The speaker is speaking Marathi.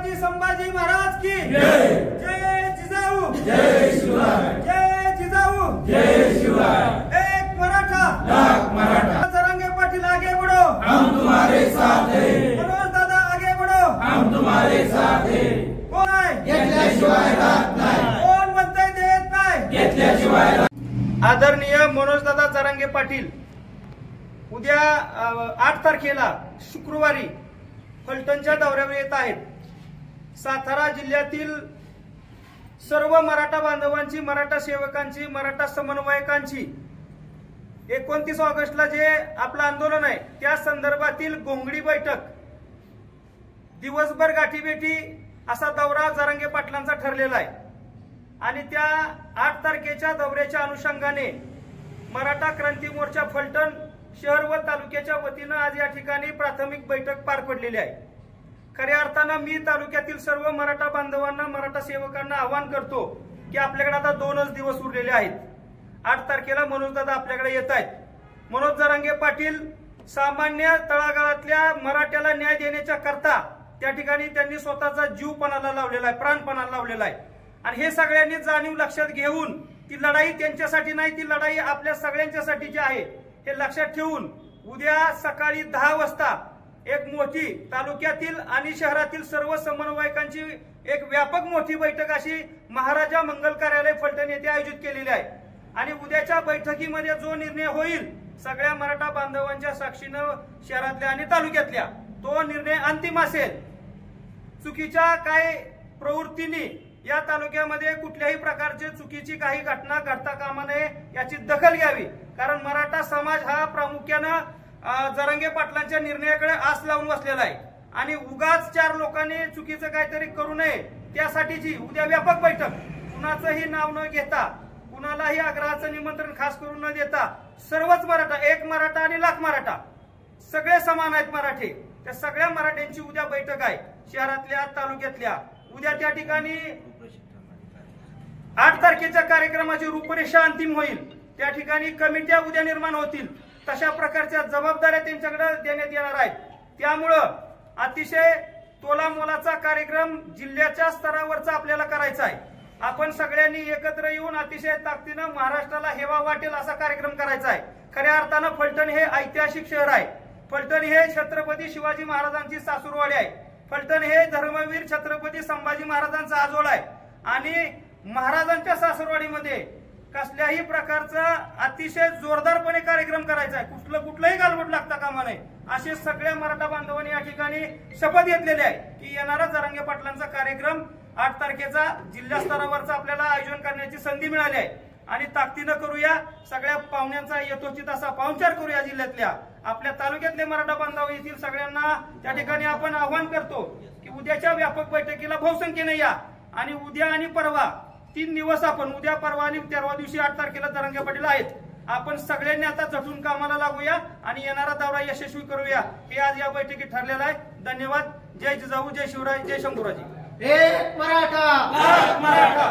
छत्रपती संभाजी महाराज की जय। जय जिजाऊ, जय शिवराय, जय जिजाऊ, जय शिवराय। एक मराठा, लाख मराठा। जरांगे पाटील आगे बढ़ो, हम तुम्हारे साथ हैं। मनोज दादा आगे बढ़ो, हम तुम्हारे साथ हैं। कोण आहे घेतल्याशिवाय राहत नाही, कोण म्हणतंय देत नाही। घेतल्याशिवाय। आदरणीय मनोज दादा जरांगे पाटील उद्या 8 तारखेला शुक्रवारी फलटणच्या दौऱ्यावर येत आहेत। सातारा जिल्ह्यातील सर्व मराठा बांधवांची, मराठा सेवकांची, मराठा समन्वयकांची 29 ऑगस्टला जे आपलं आंदोलन आहे त्या संदर्भातील घोंगडी बैठक, दिवसभर गाठीभेटी असा दौरा जरांगे पाटलांचा ठरलेला आहे। आणि त्या 8 तारखेच्या दौऱ्याच्या अनुषंगाने मराठा क्रांती मोर्चा फलटण शहर व तालुक्याच्या वतीनं आज या ठिकाणी प्राथमिक बैठक पार पडलेली आहे। खऱ्या अर्थानं मी तालुक्यातील सर्व मराठा बांधवांना, मराठा सेवकांना आवाहन करतो की आपल्याकडे आता 2च दिवस उरलेले आहेत। 8 तारखेला मनोजदादा आपल्याकडे येत आहेत। मनोज जरांगे पाटील सामान्य तळागाळातल्या मराठ्याला न्याय देण्याच्या करता त्या ठिकाणी त्यांनी स्वतःचा जीव पणाला लावलेला आहे, प्राण पणाला लावलेला आहे। आणि हे सगळ्यांनी जाणीव लक्षात घेऊन ती लढाई त्यांच्यासाठी नाही, ती लढाई आपल्या सगळ्यांच्यासाठीची आहे हे लक्षात ठेवून उद्या सकाळी 10 वाजता एक मोठी तालुक्यातील आणि शहरातील सर्व समन्वयकांची एक व्यापक मोठी बैठक अशी महाराजा मंगल कार्यालय फलटण येथे आयोजित केलेली आहे। आणि उद्याच्या बैठकीमध्ये जो निर्णय होईल सगळ्या मराठा बांधवांच्या साक्षीनं शहरातल्या आणि तालुक्यातल्या, तो निर्णय अंतिम असेल। चुकीच्या काय प्रवृत्तींनी या तालुक्यामध्ये कुठल्याही प्रकारची चुकीची काही घटना घडता कामा नये याची दखल घ्यावी। कारण मराठा समाज हा प्रामुख्यानं जरांगे पाटलांच्या निर्णयाकडे आस लावून बसलेला आहे आणि उगाच 4 लोकांनी चुकीचं काहीतरी करू नये त्यासाठीची उद्या व्यापक बैठक, कुणाचंही नाव न घेता, कुणालाही आग्रहाचं निमंत्रण खास करून न देता, सर्वच मराठा, एक मराठा आणि लाख मराठा, सगळे समान आहेत मराठे, त्या सगळ्या मराठ्यांची उद्या बैठक आहे शहरातल्या तालुक्यातल्या। उद्या त्या ठिकाणी 8 तारखेच्या कार्यक्रमाची रूपरेषा अंतिम होईल। त्या ठिकाणी कमिट्या उद्या निर्माण होतील, तशा प्रकारच्या जबाबदाऱ्या त्यांच्याकडे देण्यात येणार आहेत। त्यामुळं अतिशय तोलामोलाचा कार्यक्रम जिल्ह्याच्या स्तरावरचा आपल्याला करायचा आहे। आपण सगळ्यांनी एकत्र येऊन अतिशय ताकदीनं महाराष्ट्राला हेवा वाटेल असा कार्यक्रम करायचा आहे। खऱ्या अर्थानं फलटण हे ऐतिहासिक शहर आहे। फलटण हे छत्रपती शिवाजी महाराजांची सासूरवाडी आहे। फलटण हे धर्मवीर छत्रपती संभाजी महाराजांचा आजोळ आहे आणि महाराजांच्या सासरवाडीमध्ये कसल्याही प्रकारचा अतिशय जोरदारपणे कार्यक्रम करायचा आहे। कुठलंही गालबोट लागता कामा नये असे सगळ्या मराठा बांधवांनी या ठिकाणी शपथ घेतलेली आहे की येणारा जरांगे पाटलांचा कार्यक्रम 8 तारखेचा जिल्हा स्तरावरचा आपल्याला आयोजन करण्याची संधी मिळाली आहे। आणि ताकदीनं करूया, सगळ्या पाहुण्यांचा यथोचित असा पाहुणचार करूया। जिल्ह्यातल्या आपल्या तालुक्यातले मराठा बांधव येथील सगळ्यांना त्या ठिकाणी आपण आवाहन करतो की उद्याच्या व्यापक बैठकीला बहुसंख्येने या। आणि उद्या आणि परवा 3 दिवस आपण, उद्या, परवा आणि तेरवा दिवशी 8 तारखेला जरांगे पाटील आहेत। आपण सगळ्यांनी आता झटून कामाला लागूया आणि येणारा दौरा यशस्वी करूया हे आज या बैठकीत ठरलेलं आहे। धन्यवाद। जय जिजाऊ, जय शिवराय, जय शंभूराजी। एक मराठा, लाख मराठा।